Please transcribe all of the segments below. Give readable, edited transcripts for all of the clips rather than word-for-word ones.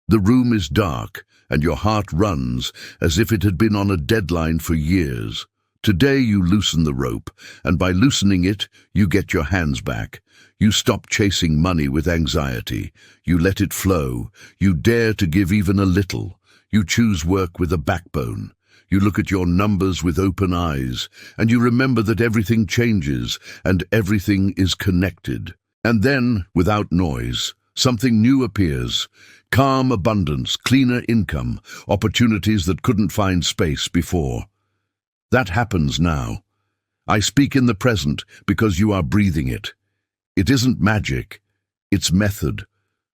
The room is dark, and your heart runs as if it had been on a deadline for years. Today you loosen the rope, and by loosening it, you get your hands back. You stop chasing money with anxiety. You let it flow. You dare to give even a little. You choose work with a backbone. You look at your numbers with open eyes, and you remember that everything changes, and everything is connected. And then, without noise, something new appears. Calm abundance, cleaner income, opportunities that couldn't find space before. That happens now. I speak in the present because you are breathing it. It isn't magic, it's method.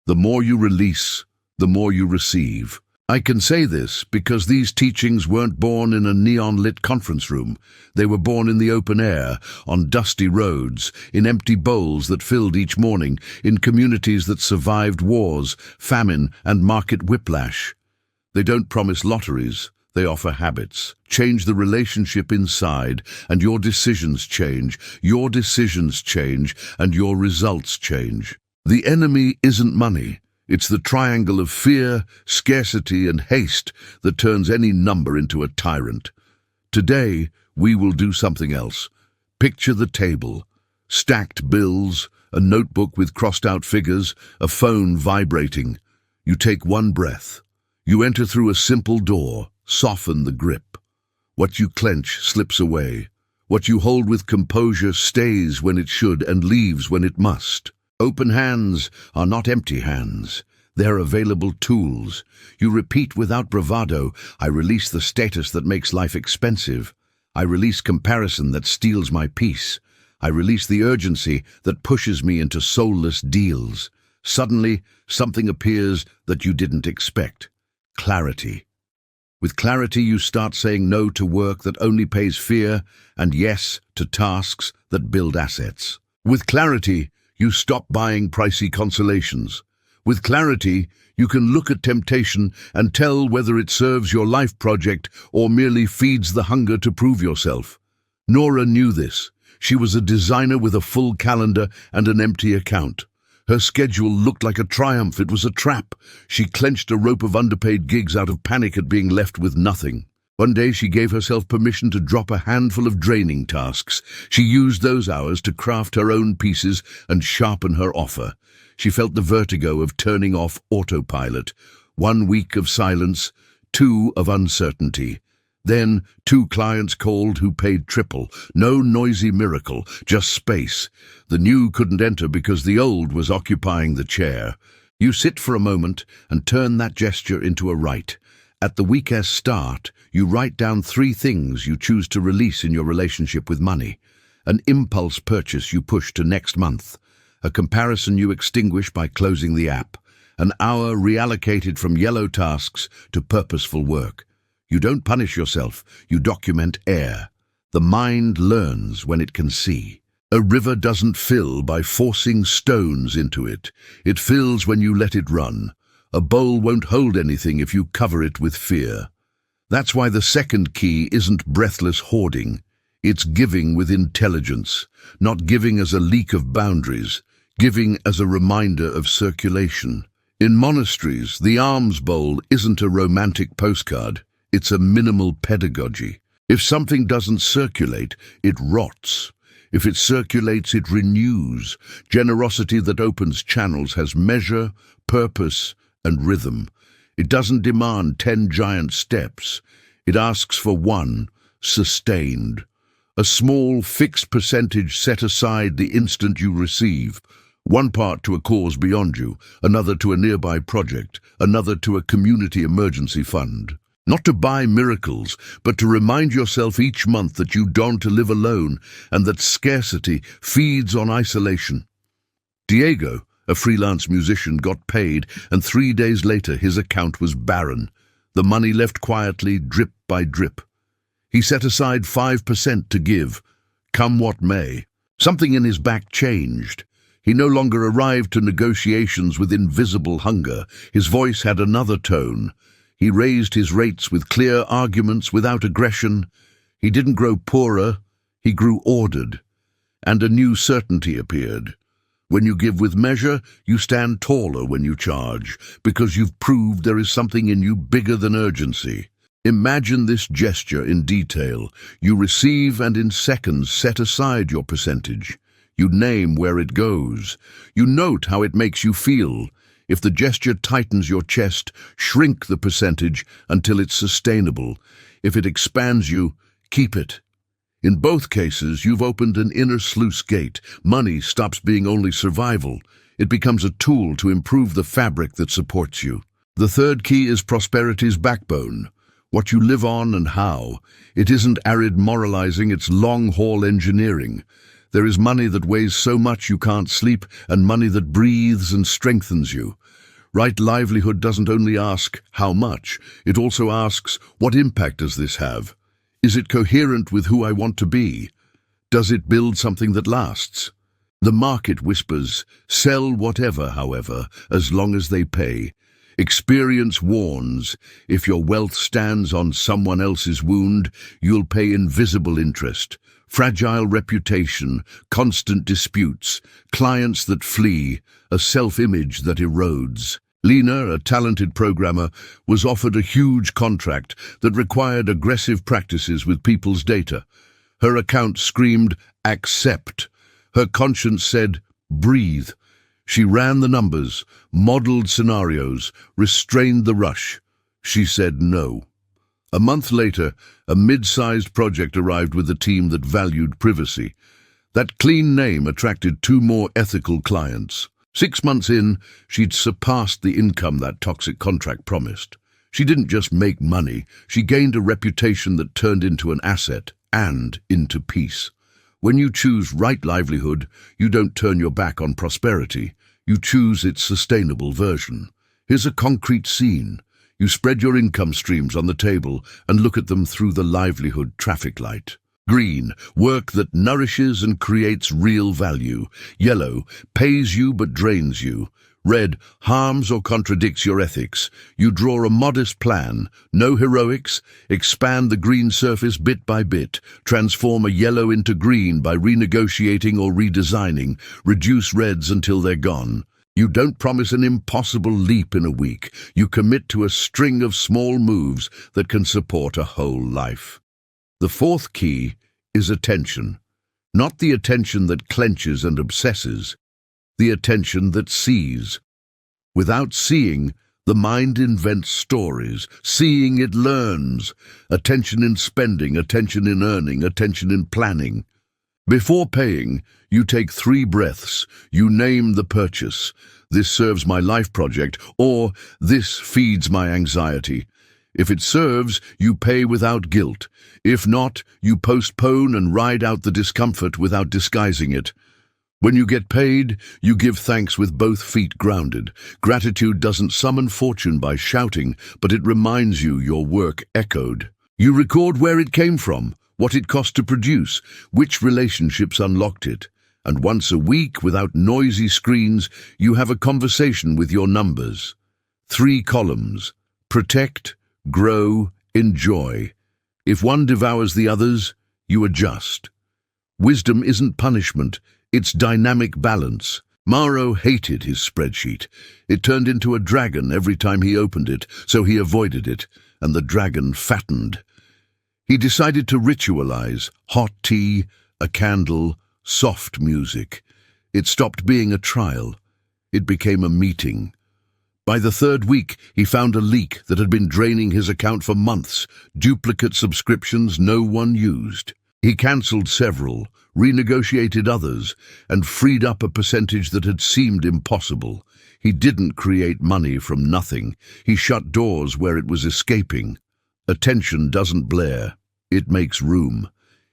The more you release, the more you receive. I can say this because these teachings weren't born in a neon-lit conference room. They were born in the open air, on dusty roads, in empty bowls that filled each morning, in communities that survived wars, famine, and market whiplash. They don't promise lotteries. They offer habits. Change the relationship inside, and your decisions change. Your decisions change, and your results change. The enemy isn't money. It's the triangle of fear, scarcity, and haste that turns any number into a tyrant. Today, we will do something else. Picture the table. Stacked bills, a notebook with crossed-out figures, a phone vibrating. You take one breath. You enter through a simple door. Soften the grip. What you clench slips away. What you hold with composure stays when it should and leaves when it must. Open hands are not empty hands. They're available tools. You repeat without bravado, I release the status that makes life expensive. I release comparison that steals my peace. I release the urgency that pushes me into soulless deals. Suddenly, something appears that you didn't expect. Clarity. With clarity, you start saying no to work that only pays fear and yes to tasks that build assets. With clarity, you stop buying pricey consolations. With clarity, you can look at temptation and tell whether it serves your life project or merely feeds the hunger to prove yourself. Nora knew this. She was a designer with a full calendar and an empty account. Her schedule looked like a triumph. It was a trap. She clenched a rope of underpaid gigs out of panic at being left with nothing. One day she gave herself permission to drop a handful of draining tasks. She used those hours to craft her own pieces and sharpen her offer. She felt the vertigo of turning off autopilot. 1 week of silence, 2 of uncertainty. Then 2 clients called who paid triple. No noisy miracle, just space. The new couldn't enter because the old was occupying the chair. You sit for a moment and turn that gesture into a right. At the week's start, you write down 3 things you choose to release in your relationship with money. An impulse purchase you push to next month. A comparison you extinguish by closing the app. An hour reallocated from yellow tasks to purposeful work. You don't punish yourself, you document air. The mind learns when it can see. A river doesn't fill by forcing stones into it. It fills when you let it run. A bowl won't hold anything if you cover it with fear. That's why the second key isn't breathless hoarding. It's giving with intelligence, not giving as a leak of boundaries, giving as a reminder of circulation. In monasteries, the alms bowl isn't a romantic postcard. It's a minimal pedagogy. If something doesn't circulate, it rots. If it circulates, it renews. Generosity that opens channels has measure, purpose, and rhythm. It doesn't demand 10 giant steps. It asks for 1, sustained. A small, fixed percentage set aside the instant you receive. 1 part to a cause beyond you, another to a nearby project, another to a community emergency fund. Not to buy miracles, but to remind yourself each month that you don't live alone and that scarcity feeds on isolation. Diego, a freelance musician, got paid, and 3 days later his account was barren. The money left quietly, drip by drip. He set aside 5% to give, come what may. Something in his back changed. He no longer arrived to negotiations with invisible hunger. His voice had another tone. He raised his rates with clear arguments without aggression. He didn't grow poorer, he grew ordered. And a new certainty appeared. When you give with measure, you stand taller when you charge, because you've proved there is something in you bigger than urgency. Imagine this gesture in detail. You receive and in seconds set aside your percentage. You name where it goes. You note how it makes you feel. If the gesture tightens your chest, shrink the percentage until it's sustainable. If it expands you, keep it. In both cases, you've opened an inner sluice gate. Money stops being only survival. It becomes a tool to improve the fabric that supports you. The third key is prosperity's backbone. What you live on and how. It isn't arid moralizing, it's long-haul engineering. There is money that weighs so much you can't sleep, and money that breathes and strengthens you. Right livelihood doesn't only ask how much, it also asks, what impact does this have? Is it coherent with who I want to be? Does it build something that lasts? The market whispers, sell whatever, however, as long as they pay. Experience warns, if your wealth stands on someone else's wound, you'll pay invisible interest. Fragile reputation, constant disputes, clients that flee, a self-image that erodes. Lena, a talented programmer, was offered a huge contract that required aggressive practices with people's data. Her account screamed, accept. Her conscience said, breathe. She ran the numbers, modeled scenarios, restrained the rush. She said no. A month later, a mid-sized project arrived with a team that valued privacy. That clean name attracted 2 more ethical clients. 6 months in, she'd surpassed the income that toxic contract promised. She didn't just make money, she gained a reputation that turned into an asset and into peace. When you choose right livelihood, you don't turn your back on prosperity. You choose its sustainable version. Here's a concrete scene. You spread your income streams on the table and look at them through the livelihood traffic light. Green, work that nourishes and creates real value. Yellow, pays you but drains you. Red, harms or contradicts your ethics. You draw a modest plan, no heroics, expand the green surface bit by bit, transform a yellow into green by renegotiating or redesigning, reduce reds until they're gone. You don't promise an impossible leap in a week. You commit to a string of small moves that can support a whole life. The fourth key is attention. Not the attention that clenches and obsesses, the attention that sees. Without seeing, the mind invents stories. Seeing, it learns. Attention in spending, attention in earning, attention in planning. Before paying, you take 3 breaths. You name the purchase. This serves my life project, or this feeds my anxiety. If it serves, you pay without guilt. If not, you postpone and ride out the discomfort without disguising it. When you get paid, you give thanks with both feet grounded. Gratitude doesn't summon fortune by shouting, but it reminds you your work echoed. You record where it came from, what it cost to produce, which relationships unlocked it. And once a week, without noisy screens, you have a conversation with your numbers. 3 columns: protect, grow, enjoy. If one devours the others, you adjust. Wisdom isn't punishment, it's dynamic balance. Mauro hated his spreadsheet. It turned into a dragon every time he opened it, so he avoided it, and the dragon fattened. He decided to ritualize: hot tea, a candle, soft music. It stopped being a trial. It became a meeting. By the 3rd week, he found a leak that had been draining his account for months, duplicate subscriptions no one used. He cancelled several, renegotiated others, and freed up a percentage that had seemed impossible. He didn't create money from nothing. He shut doors where it was escaping. Attention doesn't blare. It makes room.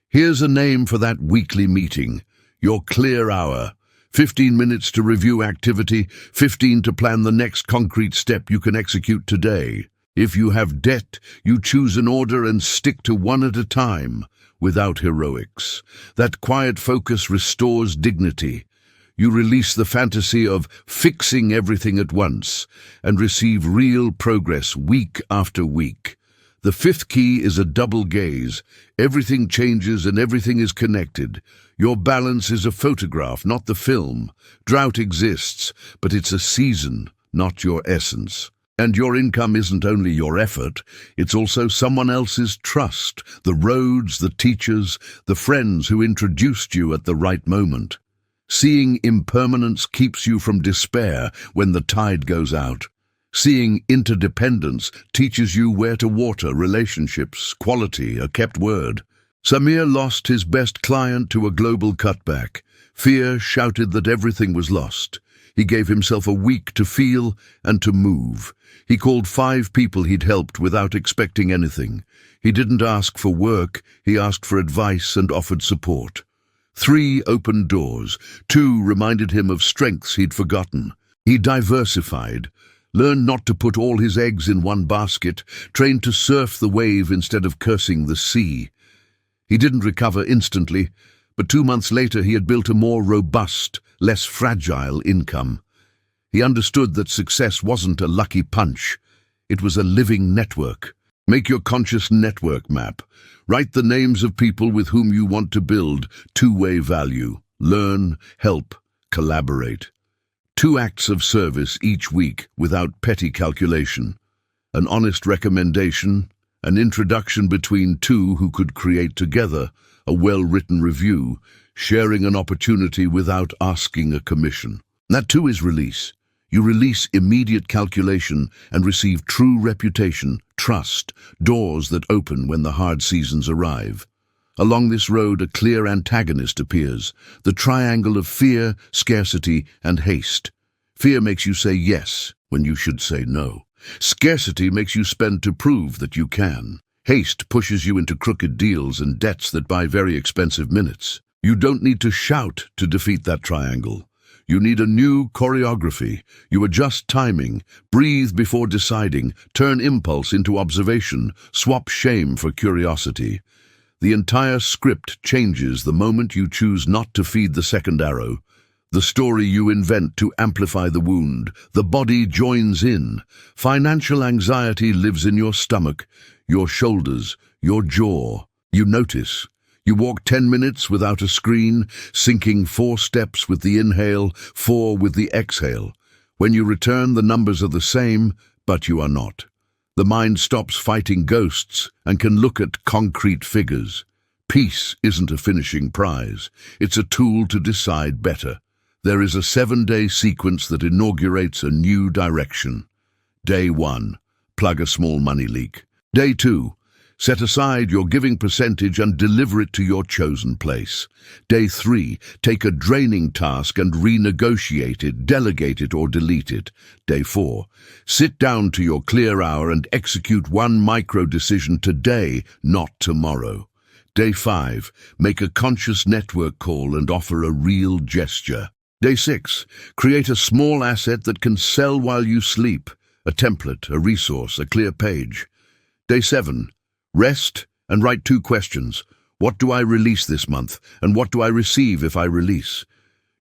Here's a name for that weekly meeting: your clear hour. 15 minutes to review activity, 15 to plan the next concrete step you can execute today. If you have debt, you choose an order and stick to one at a time, without heroics. That quiet focus restores dignity. You release the fantasy of fixing everything at once and receive real progress week after week. The fifth key is a double gaze. Everything changes and everything is connected. Your balance is a photograph, not the film. Drought exists, but it's a season, not your essence. And your income isn't only your effort, it's also someone else's trust, the roads, the teachers, the friends who introduced you at the right moment. Seeing impermanence keeps you from despair when the tide goes out. Seeing interdependence teaches you where to water relationships, quality, a kept word. Samir lost his best client to a global cutback. Fear shouted that everything was lost. He gave himself a week to feel and to move. He called 5 people he'd helped without expecting anything. He didn't ask for work, he asked for advice and offered support. 3 opened doors. 2 reminded him of strengths he'd forgotten. He diversified. Learned not to put all his eggs in one basket, trained to surf the wave instead of cursing the sea. He didn't recover instantly, but 2 months later he had built a more robust, less fragile income. He understood that success wasn't a lucky punch. It was a living network. Make your conscious network map. Write the names of people with whom you want to build two-way value. Learn, help, collaborate. 2 acts of service each week without petty calculation. An honest recommendation, an introduction between 2 who could create together, a well-written review, sharing an opportunity without asking a commission. That too is release. You release immediate calculation and receive true reputation, trust, doors that open when the hard seasons arrive. Along this road, a clear antagonist appears, the triangle of fear, scarcity, and haste. Fear makes you say yes when you should say no. Scarcity makes you spend to prove that you can. Haste pushes you into crooked deals and debts that buy very expensive minutes. You don't need to shout to defeat that triangle. You need a new choreography. You adjust timing, breathe before deciding, turn impulse into observation, swap shame for curiosity. The entire script changes the moment you choose not to feed the second arrow. The story you invent to amplify the wound. The body joins in. Financial anxiety lives in your stomach, your shoulders, your jaw. You notice. You walk 10 minutes without a screen, sinking 4 steps with the inhale, 4 with the exhale. When you return, the numbers are the same, but you are not. The mind stops fighting ghosts and can look at concrete figures. Peace isn't a finishing prize. It's a tool to decide better. There is a 7-day sequence that inaugurates a new direction. Day 1, plug a small money leak. Day 2, set aside your giving percentage and deliver it to your chosen place. Day 3, take a draining task and renegotiate it, delegate it or delete it. Day 4, sit down to your clear hour and execute one micro-decision today, not tomorrow. Day 5, make a conscious network call and offer a real gesture. Day 6, create a small asset that can sell while you sleep, a template, a resource, a clear page. Day 7, rest and write 2 questions. What do I release this month, and what do I receive if I release?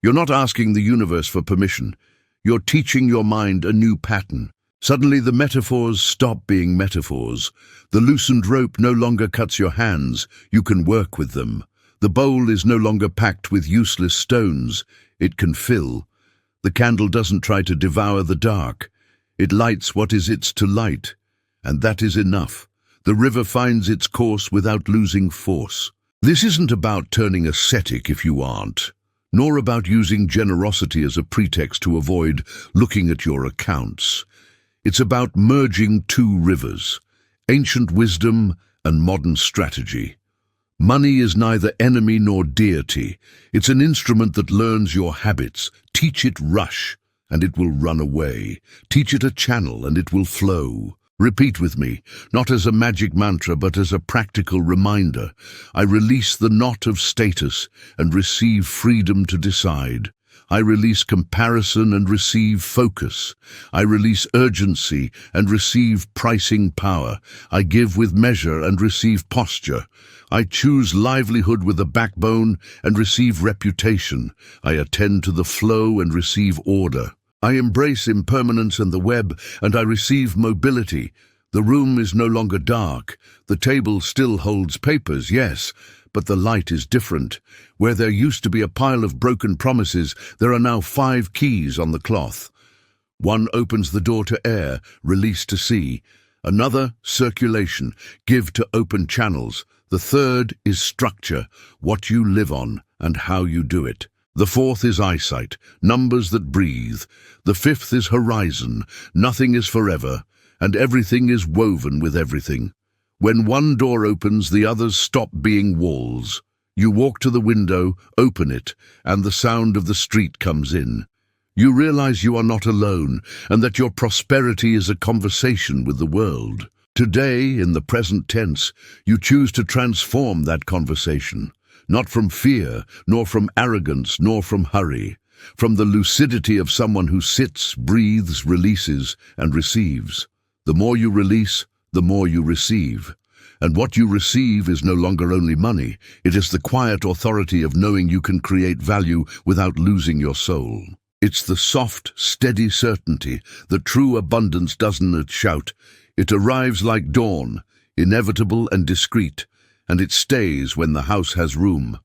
You're not asking the universe for permission. You're teaching your mind a new pattern. Suddenly the metaphors stop being metaphors. The loosened rope no longer cuts your hands. You can work with them. The bowl is no longer packed with useless stones. It can fill. The candle doesn't try to devour the dark. It lights what is its to light. And that is enough. The river finds its course without losing force. This isn't about turning ascetic if you aren't, nor about using generosity as a pretext to avoid looking at your accounts. It's about merging 2 rivers, ancient wisdom and modern strategy. Money is neither enemy nor deity. It's an instrument that learns your habits. Teach it rush, and it will run away. Teach it a channel, and it will flow. Repeat with me, not as a magic mantra, but as a practical reminder. I release the knot of status and receive freedom to decide. I release comparison and receive focus. I release urgency and receive pricing power. I give with measure and receive posture. I choose livelihood with a backbone and receive reputation. I attend to the flow and receive order. I embrace impermanence and the web, and I receive mobility. The room is no longer dark. The table still holds papers, yes, but the light is different. Where there used to be a pile of broken promises, there are now 5 keys on the cloth. One opens the door to air, release to sea. Another, circulation, give to open channels. The third is structure, what you live on and how you do it. The fourth is eyesight, numbers that breathe. The fifth is horizon, nothing is forever, and everything is woven with everything. When one door opens, the others stop being walls. You walk to the window, open it, and the sound of the street comes in. You realize you are not alone, and that your prosperity is a conversation with the world. Today, in the present tense, you choose to transform that conversation, not from fear, nor from arrogance, nor from hurry, from the lucidity of someone who sits, breathes, releases, and receives. The more you release, the more you receive. And what you receive is no longer only money, it is the quiet authority of knowing you can create value without losing your soul. It's the soft, steady certainty that true abundance doesn't shout. It arrives like dawn, inevitable and discreet, and it stays when the house has room.